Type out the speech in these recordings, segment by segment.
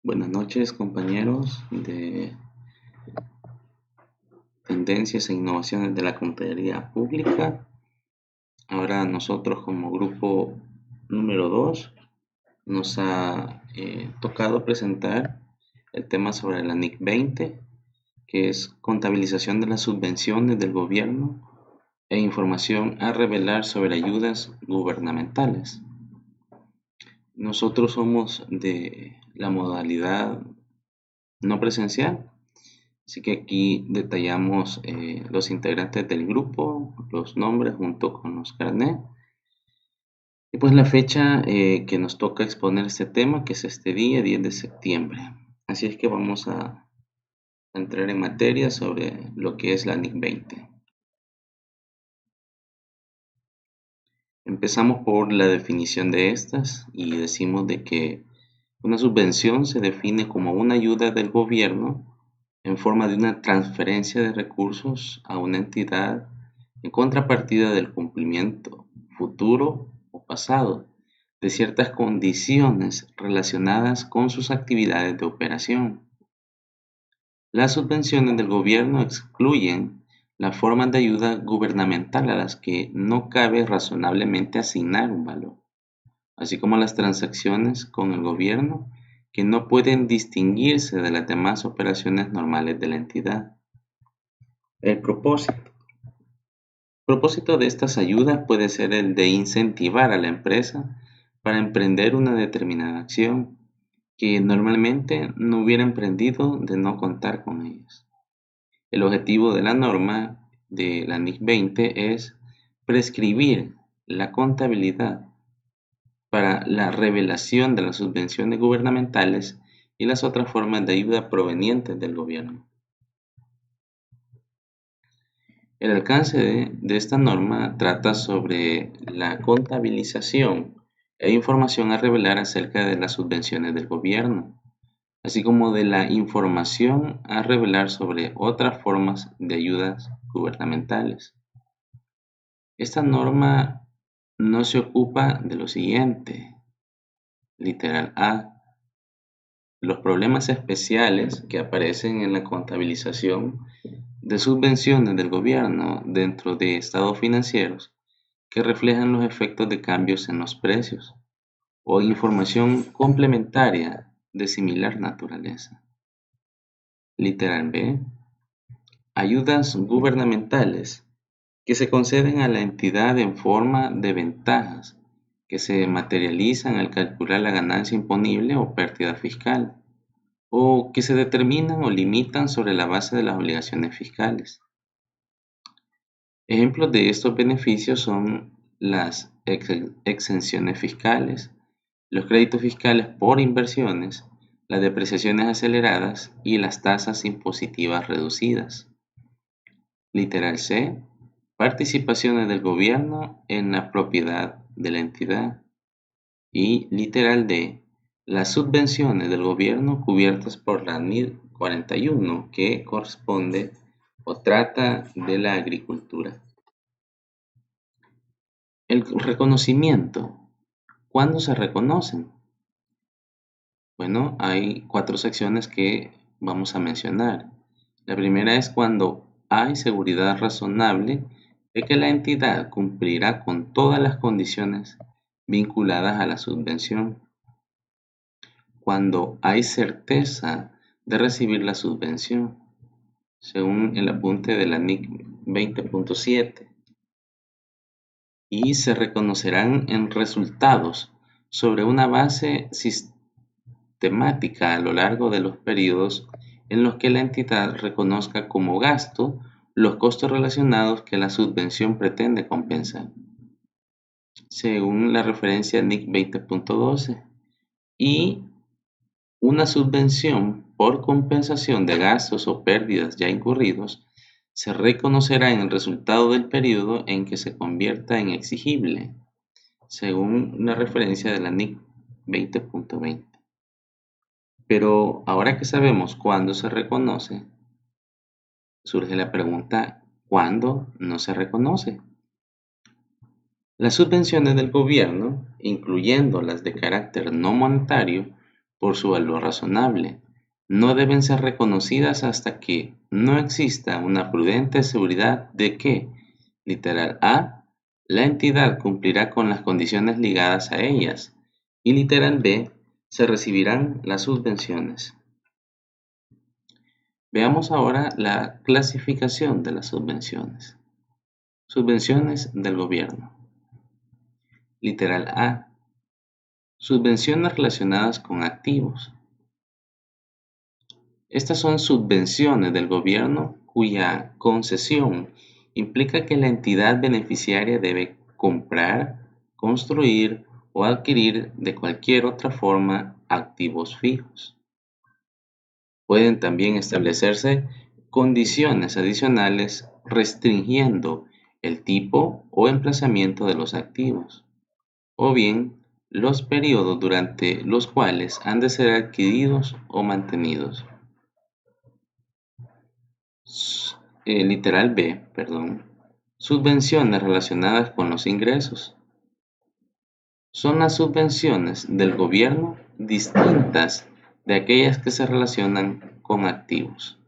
Buenas noches, compañeros de Tendencias e Innovaciones de la Contaduría Pública. Ahora nosotros como grupo número 2 nos ha tocado presentar el tema sobre la NIC 20, que es contabilización de las subvenciones del gobierno e información a revelar sobre ayudas gubernamentales. Nosotros somos de la modalidad no presencial. Así que aquí detallamos los integrantes del grupo, los nombres junto con los carnet. Y pues la fecha que nos toca exponer este tema, que es este día, 10 de septiembre. Así es que vamos a entrar en materia sobre lo que es la NIC 20. Empezamos por la definición de estas y decimos de que una subvención se define como una ayuda del gobierno en forma de una transferencia de recursos a una entidad en contrapartida del cumplimiento futuro o pasado de ciertas condiciones relacionadas con sus actividades de operación. Las subvenciones del gobierno excluyen las formas de ayuda gubernamental a las que no cabe razonablemente asignar un valor, así como las transacciones con el gobierno que no pueden distinguirse de las demás operaciones normales de la entidad. El propósito de estas ayudas puede ser el de incentivar a la empresa para emprender una determinada acción que normalmente no hubiera emprendido de no contar con ellas. El objetivo de la norma de la NIC 20 es prescribir la contabilidad para la revelación de las subvenciones gubernamentales y las otras formas de ayuda provenientes del gobierno. El alcance de esta norma trata sobre la contabilización e información a revelar acerca de las subvenciones del gobierno, así como de la información a revelar sobre otras formas de ayudas gubernamentales. Esta norma no se ocupa de lo siguiente. Literal A. Los problemas especiales que aparecen en la contabilización de subvenciones del gobierno dentro de estados financieros que reflejan los efectos de cambios en los precios o información complementaria de similar naturaleza. Literal B. Ayudas gubernamentales que se conceden a la entidad en forma de ventajas que se materializan al calcular la ganancia imponible o pérdida fiscal, o que se determinan o limitan sobre la base de las obligaciones fiscales. Ejemplos de estos beneficios son las exenciones fiscales, los créditos fiscales por inversiones, las depreciaciones aceleradas y las tasas impositivas reducidas. Literal C. Participaciones del gobierno en la propiedad de la entidad. Y literal D. Las subvenciones del gobierno cubiertas por la NID 41, que corresponde o trata de la agricultura. El reconocimiento. ¿Cuándo se reconocen? Bueno, hay 4 secciones que vamos a mencionar. La primera es cuando hay seguridad razonable de que la entidad cumplirá con todas las condiciones vinculadas a la subvención. Cuando hay certeza de recibir la subvención, según el apunte de la NIC 20.7. Y se reconocerán en resultados sobre una base sistemática a lo largo de los periodos en los que la entidad reconozca como gasto los costos relacionados que la subvención pretende compensar, según la referencia NIC 20.12, y una subvención por compensación de gastos o pérdidas ya incurridos se reconocerá en el resultado del periodo en que se convierta en exigible, según la referencia de la NIC 20.20. Pero ahora que sabemos cuándo se reconoce, surge la pregunta, ¿cuándo no se reconoce? Las subvenciones del gobierno, incluyendo las de carácter no monetario, por su valor razonable. No deben ser reconocidas hasta que no exista una prudente seguridad de que, literal A, la entidad cumplirá con las condiciones ligadas a ellas, y literal B, se recibirán las subvenciones. Veamos ahora la clasificación de las subvenciones. Subvenciones del gobierno. Literal A. Subvenciones relacionadas con activos. Estas son subvenciones del gobierno cuya concesión implica que la entidad beneficiaria debe comprar, construir o adquirir de cualquier otra forma activos fijos. Pueden también establecerse condiciones adicionales restringiendo el tipo o emplazamiento de los activos, o bien los periodos durante los cuales han de ser adquiridos o mantenidos. Literal B, subvenciones relacionadas con los ingresos. Son las subvenciones del gobierno distintas de aquellas que se relacionan con activos.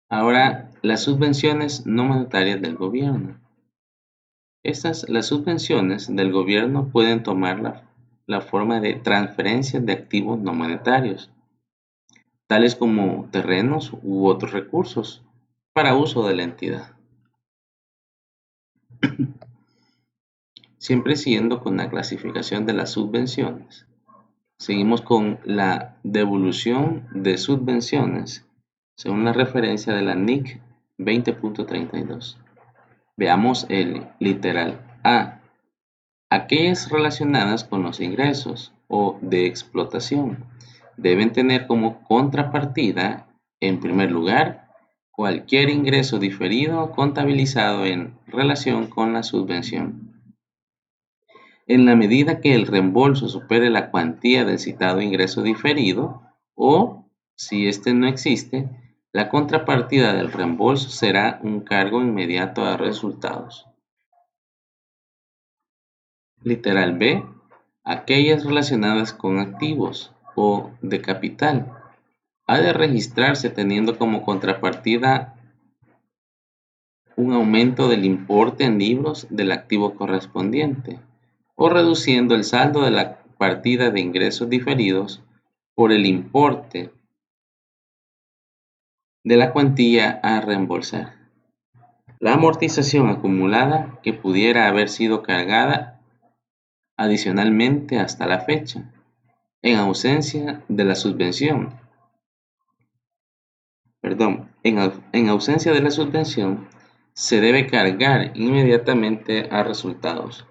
Ahora, las subvenciones no monetarias del gobierno. Las subvenciones del gobierno pueden tomar la forma de transferencias de activos no monetarios, tales como terrenos u otros recursos, para uso de la entidad. Siempre siguiendo con la clasificación de las subvenciones, seguimos con la devolución de subvenciones, según la referencia de la NIC 20.32. Veamos el literal A. Aquellas relacionadas con los ingresos o de explotación deben tener como contrapartida, en primer lugar, cualquier ingreso diferido contabilizado en relación con la subvención. En la medida que el reembolso supere la cuantía del citado ingreso diferido, o, si este no existe, la contrapartida del reembolso será un cargo inmediato a resultados. Literal B. Aquellas relacionadas con activos o de capital. Ha de registrarse teniendo como contrapartida un aumento del importe en libros del activo correspondiente, o reduciendo el saldo de la partida de ingresos diferidos por el importe de la cuantía a reembolsar. La amortización acumulada que pudiera haber sido cargada adicionalmente hasta la fecha, en ausencia de la subvención. En ausencia de la subvención, se debe cargar inmediatamente a resultados.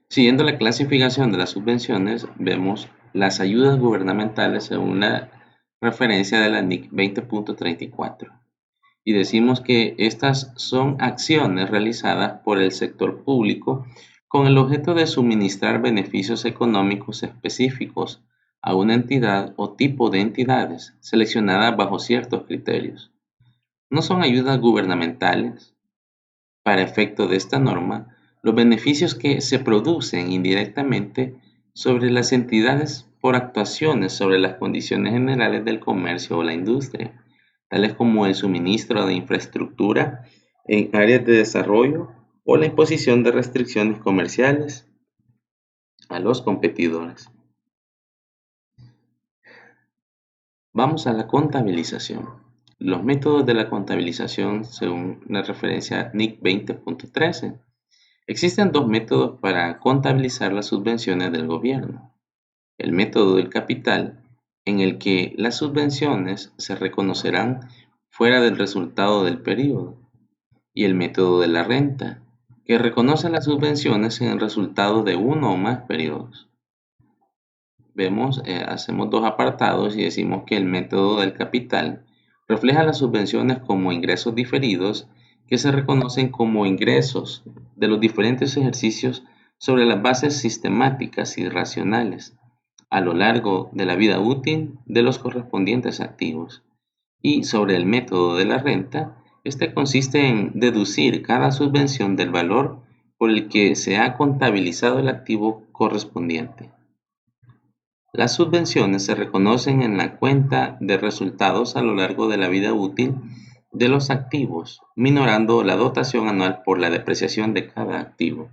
Siguiendo la clasificación de las subvenciones, vemos las ayudas gubernamentales según la referencia de la NIC 20.34. Y decimos que estas son acciones realizadas por el sector público con el objeto de suministrar beneficios económicos específicos a una entidad o tipo de entidades seleccionadas bajo ciertos criterios. No son ayudas gubernamentales. Para efecto de esta norma, los beneficios que se producen indirectamente sobre las entidades por actuaciones sobre las condiciones generales del comercio o la industria, tales como el suministro de infraestructura en áreas de desarrollo o la imposición de restricciones comerciales a los competidores. Vamos a la contabilización. Los métodos de la contabilización según la referencia NIC 20.13. Existen dos métodos para contabilizar las subvenciones del gobierno. El método del capital, en el que las subvenciones se reconocerán fuera del resultado del periodo, y el método de la renta, que reconoce las subvenciones en el resultado de uno o más periodos. Hacemos dos apartados y decimos que el método del capital refleja las subvenciones como ingresos diferidos que se reconocen como ingresos de los diferentes ejercicios sobre las bases sistemáticas y racionales a lo largo de la vida útil de los correspondientes activos. Y sobre el método de la renta, este consiste en deducir cada subvención del valor por el que se ha contabilizado el activo correspondiente. Las subvenciones se reconocen en la cuenta de resultados a lo largo de la vida útil de los activos, minorando la dotación anual por la depreciación de cada activo.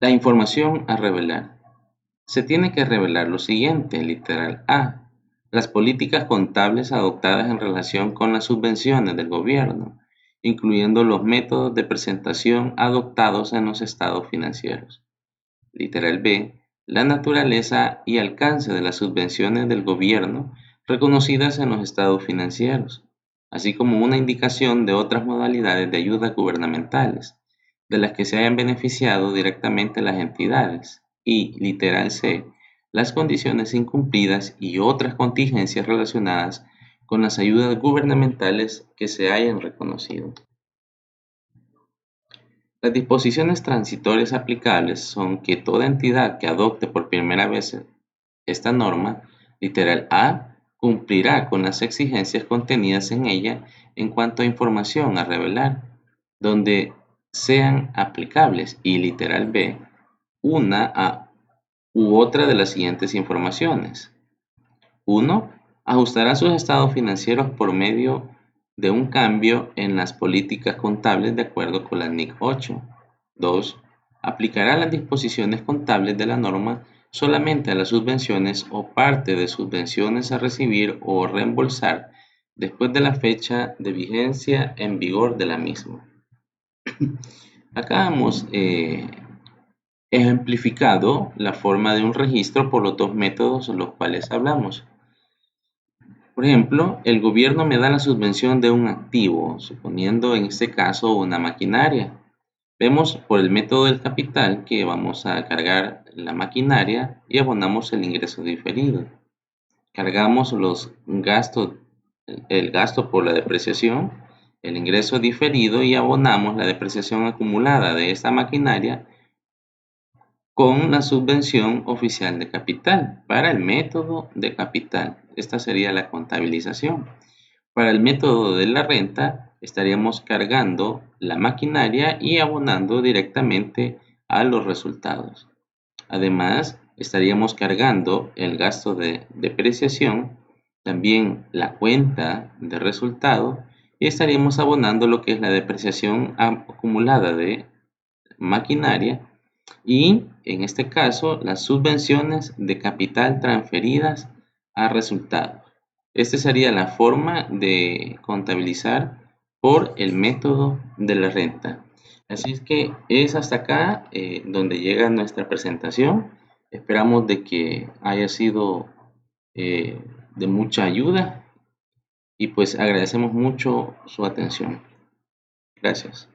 La información a revelar. Se tiene que revelar lo siguiente, literal A: las políticas contables adoptadas en relación con las subvenciones del gobierno, incluyendo los métodos de presentación adoptados en los estados financieros. Literal B: la naturaleza y alcance de las subvenciones del gobierno reconocidas en los estados financieros, así como una indicación de otras modalidades de ayudas gubernamentales, de las que se hayan beneficiado directamente las entidades. Y literal C: las condiciones incumplidas y otras contingencias relacionadas con las ayudas gubernamentales que se hayan reconocido. Las disposiciones transitorias aplicables son que toda entidad que adopte por primera vez esta norma, literal A, cumplirá con las exigencias contenidas en ella en cuanto a información a revelar, donde sean aplicables, y literal B, u otra de las siguientes informaciones. 1. Ajustará sus estados financieros por medio de un cambio en las políticas contables de acuerdo con la NIC 8. 2. Aplicará las disposiciones contables de la norma solamente a las subvenciones o parte de subvenciones a recibir o reembolsar después de la fecha de vigencia en vigor de la misma. Acá hemos ejemplificado la forma de un registro por los dos métodos en los cuales hablamos. Por ejemplo, el gobierno me da la subvención de un activo, suponiendo en este caso una maquinaria. Vemos por el método del capital que vamos a cargar la maquinaria y abonamos el ingreso diferido. Cargamos el gasto por la depreciación, el ingreso diferido, y abonamos la depreciación acumulada de esta maquinaria con la subvención oficial de capital para el método de capital. Esta sería la contabilización. Para el método de la renta estaríamos cargando la maquinaria y abonando directamente a los resultados. Además, estaríamos cargando el gasto de depreciación, también la cuenta de resultado, y estaríamos abonando lo que es la depreciación acumulada de maquinaria y, en este caso, las subvenciones de capital transferidas a resultados. Esta sería la forma de contabilizar por el método de la renta. Así es que es hasta acá donde llega nuestra presentación. Esperamos de que haya sido de mucha ayuda y pues agradecemos mucho su atención. Gracias.